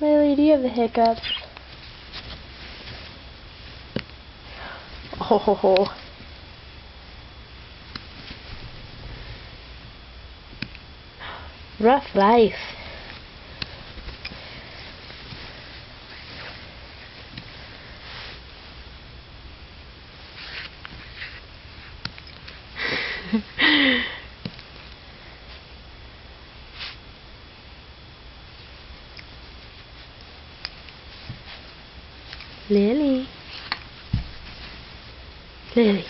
Lily, do you have the hiccups? Oh. Rough life. Lily. Lily.